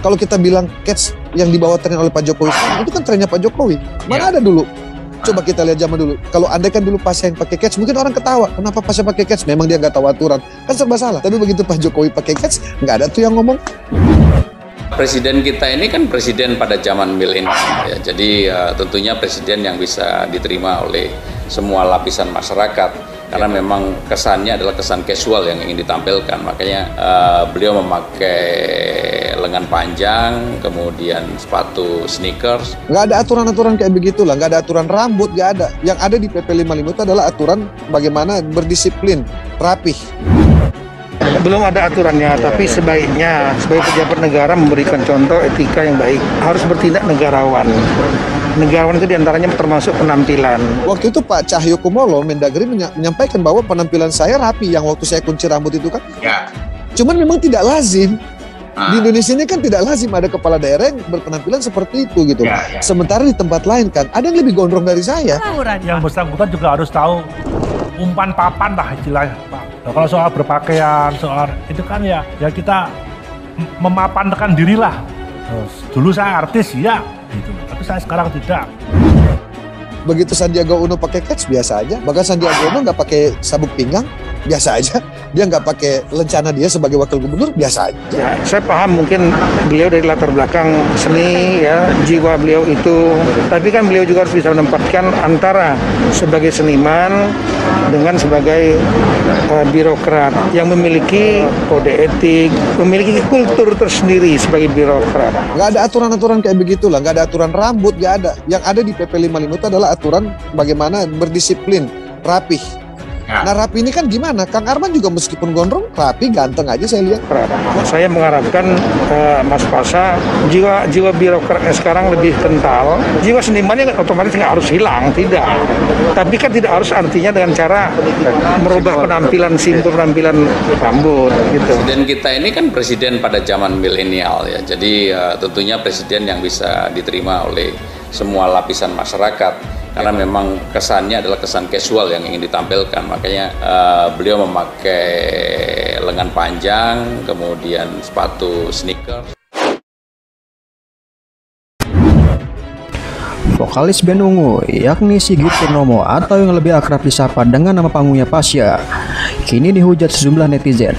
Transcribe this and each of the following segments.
Kalau kita bilang catch yang dibawa tren oleh Pak Jokowi, itu kan trennya Pak Jokowi. Mana ada dulu? Coba kita lihat zaman dulu. Kalau andai kan dulu Pasha yang pakai catch, mungkin orang ketawa. Kenapa Pasha pakai catch? Memang dia nggak tahu aturan. Kan serba salah. Tapi begitu Pak Jokowi pakai catch, nggak ada tuh yang ngomong. Presiden kita ini kan presiden pada zaman milenial, ya. Jadi tentunya presiden yang bisa diterima oleh semua lapisan masyarakat. Karena memang kesannya adalah kesan casual yang ingin ditampilkan. Makanya beliau memakai lengan panjang, kemudian sepatu sneakers. Nggak ada aturan-aturan kayak begitulah, nggak ada aturan rambut, nggak ada. Yang ada di PP 55 itu adalah aturan bagaimana berdisiplin, rapih. Belum ada aturannya, tapi sebaiknya sebagai pejabat negara memberikan contoh etika yang baik. Harus bertindak negarawan. Negarawan itu diantaranya termasuk penampilan. Waktu itu Pak Cahyokumolo, Mendagri menyampaikan bahwa penampilan saya rapi yang waktu saya kunci rambut itu kan. Ya. Cuman memang tidak lazim. Di Indonesia ini kan tidak lazim ada kepala daerah yang berpenampilan seperti itu gitu. Ya. Sementara di tempat lain kan ada yang lebih gondrong dari saya. Yang bersangkutan juga harus tahu umpan papan lah istilahnya Pak. Nah, kalau soal berpakaian, soal itu kan ya kita memapankan diri lah. Dulu saya artis ya, gitu. Tapi saya sekarang tidak. Begitu Sandiaga Uno pakai catch biasa aja. Bahkan Sandiaga Uno nggak pakai sabuk pinggang, biasa aja. Dia nggak pakai lencana dia sebagai wakil gubernur, biasa aja. Ya, saya paham mungkin beliau dari latar belakang seni, ya, jiwa beliau itu. Tapi kan beliau juga harus bisa menempatkan antara sebagai seniman dengan sebagai birokrat yang memiliki kode etik, memiliki kultur tersendiri sebagai birokrat. Nggak ada aturan-aturan kayak begitulah, nggak ada aturan rambut, nggak ada. Yang ada di PP 55 itu adalah aturan bagaimana berdisiplin, rapih. Nah rapi ini kan gimana? Kang Arman juga meskipun gondrong, rapi, ganteng aja saya lihat. Saya mengharapkan Mas Pasha, jiwa birokratnya sekarang lebih kental. Jiwa senimannya otomatis nggak harus hilang, tidak. Tapi kan tidak harus artinya dengan cara merubah penampilan, simpul penampilan rambut gitu. Presiden kita ini kan presiden pada zaman milenial, ya. Jadi tentunya presiden yang bisa diterima oleh semua lapisan masyarakat. Karena memang kesannya adalah kesan casual yang ingin ditampilkan. Makanya beliau memakai lengan panjang, kemudian sepatu sneakers. Vokalis band Ungu, yakni Sigit Purnomo atau yang lebih akrab disapa dengan nama panggungnya Pasha, kini dihujat sejumlah netizen.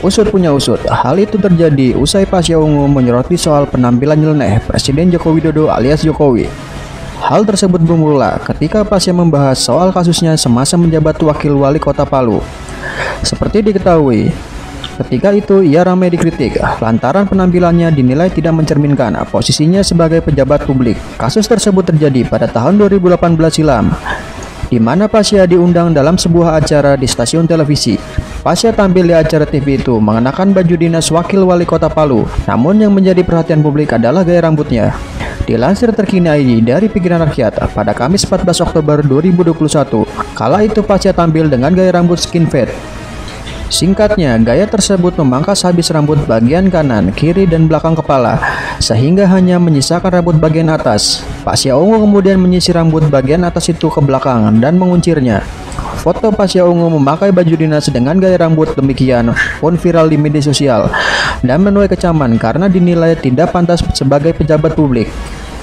Usut punya usut, hal itu terjadi usai Pasha Ungu menyoroti soal penampilan nyeleneh Presiden Joko Widodo alias Jokowi. Hal tersebut bermula ketika Pasha membahas soal kasusnya semasa menjabat wakil wali kota Palu. Seperti diketahui, ketika itu ia ramai dikritik lantaran penampilannya dinilai tidak mencerminkan posisinya sebagai pejabat publik. Kasus tersebut terjadi pada tahun 2018 silam, di mana Pasha diundang dalam sebuah acara di stasiun televisi. Pasha tampil di acara TV itu mengenakan baju dinas wakil wali kota Palu. Namun yang menjadi perhatian publik adalah gaya rambutnya. Dilansir Terkini ID dari Pikiran Rakyat pada Kamis 14 Oktober 2021, kala itu Pasha tampil dengan gaya rambut skin fade. Singkatnya, gaya tersebut memangkas habis rambut bagian kanan, kiri, dan belakang kepala, sehingga hanya menyisakan rambut bagian atas. Pasha Ungu kemudian menyisir rambut bagian atas itu ke belakang dan menguncirnya. Foto Pasha Ungu memakai baju dinas dengan gaya rambut demikian pun viral di media sosial dan menuai kecaman karena dinilai tidak pantas sebagai pejabat publik.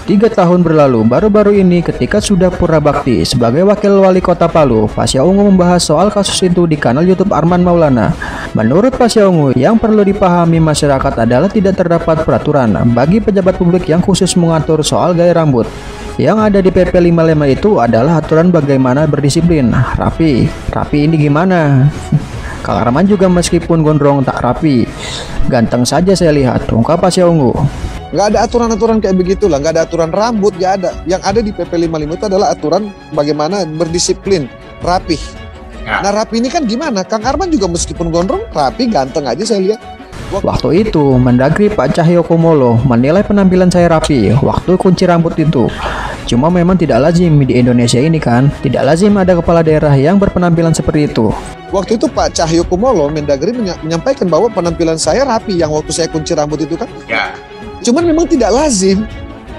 3 tahun berlalu, baru-baru ini ketika sudah purna bakti sebagai wakil wali kota Palu, Pasha Ungu membahas soal kasus itu di kanal YouTube Arman Maulana. Menurut Pasha Ungu, yang perlu dipahami masyarakat adalah tidak terdapat peraturan bagi pejabat publik yang khusus mengatur soal gaya rambut. Yang ada di PP 55 itu adalah aturan bagaimana berdisiplin, rapi. Rapi ini gimana? Kang Arman juga meskipun gondrong tak rapi, ganteng saja saya lihat, ungkap Pasha Ungu. Nggak ada aturan-aturan kayak begitulah, nggak ada aturan rambut, nggak ada. Yang ada di PP 55 itu adalah aturan bagaimana berdisiplin, rapih. Nah rapi ini kan gimana? Kang Arman juga meskipun gondrong, rapi, ganteng aja saya lihat. Waktu itu, Mendagri Pak Cahyokumolo menilai penampilan saya rapi waktu kunci rambut itu. Cuma memang tidak lazim di Indonesia ini kan, tidak lazim ada kepala daerah yang berpenampilan seperti itu. Waktu itu Pak Cahyokumolo, Mendagri menyampaikan bahwa penampilan saya rapi yang waktu saya kunci rambut itu kan. Ya. Cuman memang tidak lazim.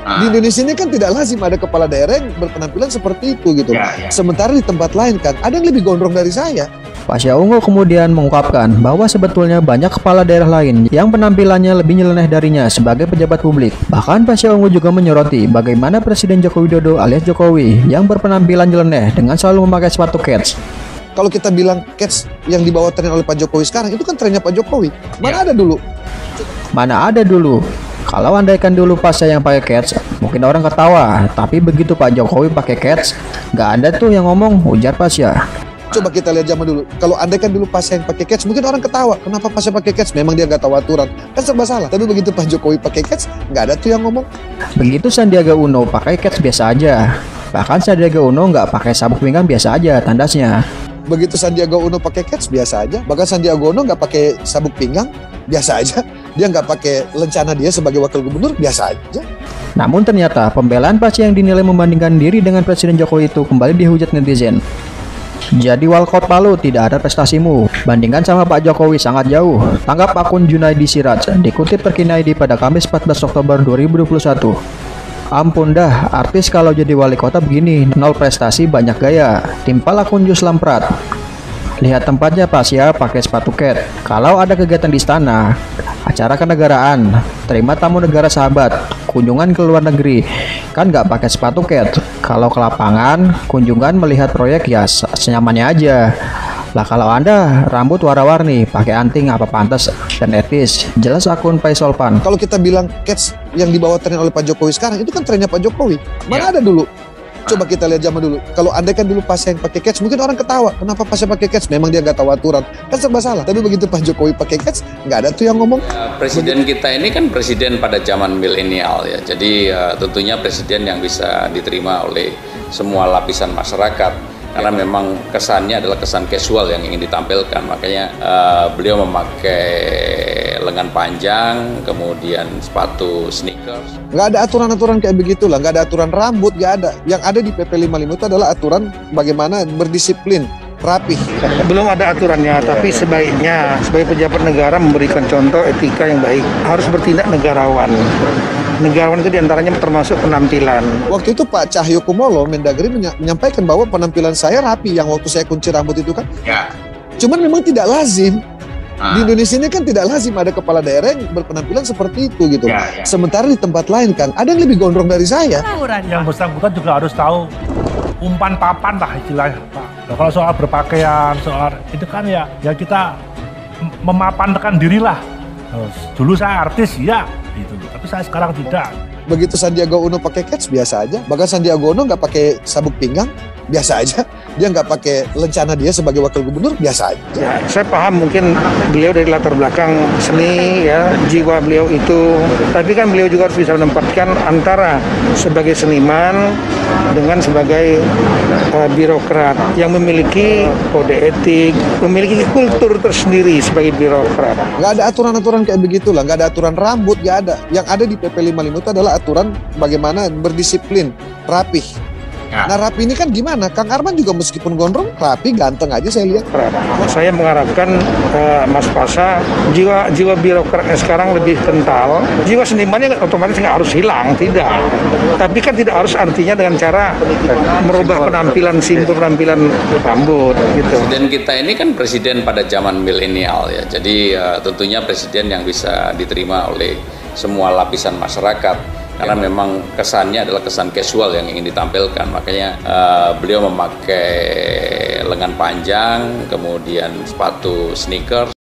Di Indonesia ini kan tidak lazim ada kepala daerah yang berpenampilan seperti itu gitu. Sementara di tempat lain kan ada yang lebih gondrong dari saya. Pasha Ungu kemudian mengungkapkan bahwa sebetulnya banyak kepala daerah lain yang penampilannya lebih nyeleneh darinya sebagai pejabat publik. Bahkan Pasha Ungu juga menyoroti bagaimana Presiden Joko Widodo alias Jokowi yang berpenampilan nyeleneh dengan selalu memakai sepatu kets. Kalau kita bilang Kets yang dibawa tren oleh Pak Jokowi sekarang, itu kan trennya Pak Jokowi. Mana ada dulu? Mana ada dulu? Kalau andaikan dulu Pasha yang pakai kets, mungkin orang ketawa. Tapi begitu Pak Jokowi pakai kets, nggak ada tuh yang ngomong, ujar Pasha. Coba kita lihat zaman dulu. Kalau andaikan dulu Pasha yang pakai catch, mungkin orang ketawa. Kenapa Pasha pakai catch? Memang dia nggak tahu aturan. Kan serba salah. Tapi begitu Pak Jokowi pakai catch, nggak ada tuh yang ngomong. Begitu Sandiaga Uno pakai kets biasa aja. Bahkan Sandiaga Uno nggak pakai sabuk pinggang biasa aja tandasnya. Begitu Sandiaga Uno pakai catch, biasa aja. Bahkan Sandiaga Uno nggak pakai sabuk pinggang, biasa aja. Dia nggak pakai lencana dia sebagai wakil gubernur, biasa aja. Namun ternyata pembelaan Pasha yang dinilai membandingkan diri dengan Presiden Jokowi itu kembali dihujat netizen. Jadi Walkot Palu tidak ada prestasimu, bandingkan sama Pak Jokowi sangat jauh. Tanggap akun Junaidi Siraj, dikutip Terkini pada Kamis 14 Oktober 2021. Ampun dah, artis kalau jadi wali kota begini, nol prestasi banyak gaya. Timpal akun Yuslam Prat. Lihat tempatnya Pasha pakai sepatu ket. Kalau ada kegiatan di istana, acara kenegaraan, terima tamu negara sahabat, kunjungan ke luar negeri, kan nggak pakai sepatu ket. Kalau ke lapangan, kunjungan melihat proyek ya senyamannya aja. Lah kalau Anda rambut warna-warni, pakai anting apa pantas dan etis? Jelas akun Paisolpan. Kalau kita bilang catch yang dibawa tren oleh Pak Jokowi sekarang, itu kan trennya Pak Jokowi. Mana ada dulu? Coba kita lihat zaman dulu. Kalau andaikan dulu Pasha yang pakai catch, mungkin orang ketawa. Kenapa Pasha pakai catch? Memang dia nggak tahu aturan. Kan serba salah. Tapi begitu Pak Jokowi pakai catch, nggak ada tuh yang ngomong. Presiden kita ini kan presiden pada zaman milenial ya. Jadi tentunya presiden yang bisa diterima oleh semua lapisan masyarakat. Karena memang kesannya adalah kesan casual yang ingin ditampilkan. Makanya beliau memakai lengan panjang, kemudian sepatu sneakers. Nggak ada aturan-aturan kayak begitulah. Nggak ada aturan rambut, nggak ada. Yang ada di PP 55 itu adalah aturan bagaimana berdisiplin, rapih. Belum ada aturannya, tapi sebaiknya sebagai pejabat negara memberikan contoh etika yang baik. Harus bertindak negarawan. Negarawan itu diantaranya termasuk penampilan. Waktu itu Pak Cahyokumolo, Mendagri menyampaikan bahwa penampilan saya rapi yang waktu saya kunci rambut itu kan. Ya. Cuman memang tidak lazim. Di Indonesia ini kan tidak lazim ada kepala daerah yang berpenampilan seperti itu gitu. Ya. Sementara di tempat lain kan ada yang lebih gondrong dari saya. Yang bersangkutan juga harus tahu umpan papan lah istilahnya Pak. Nah, kalau soal berpakaian, soal itu kan ya kita memapankan diri lah. Dulu saya artis ya, gitu. Tapi saya sekarang tidak. Begitu Sandiaga Uno pakai catch, biasa aja. Bahkan Sandiaga Uno nggak pakai sabuk pinggang, biasa aja. Dia nggak pakai lencana dia sebagai wakil gubernur, biasa aja. Ya, saya paham mungkin beliau dari latar belakang seni, ya, jiwa beliau itu. Tapi kan beliau juga harus bisa menempatkan antara sebagai seniman dengan sebagai birokrat yang memiliki kode etik, memiliki kultur tersendiri sebagai birokrat. Nggak ada aturan-aturan kayak begitulah. Nggak ada aturan rambut, nggak ada. Yang ada di PP 55 itu adalah aturan bagaimana berdisiplin, rapih. Nah rapi ini kan gimana? Kang Arman juga meskipun gondrong, rapi, ganteng aja saya lihat. Saya mengharapkan Mas Pasha jiwa birokratnya sekarang lebih kental. Jiwa senimannya otomatis nggak harus hilang, tidak. Tapi kan tidak harus artinya dengan cara merubah penampilan penampilan rambut gitu. Presiden kita ini kan presiden pada zaman milenial ya. Jadi tentunya presiden yang bisa diterima oleh semua lapisan masyarakat. Karena memang kesannya adalah kesan casual yang ingin ditampilkan. Makanya beliau memakai lengan panjang, kemudian sepatu sneakers.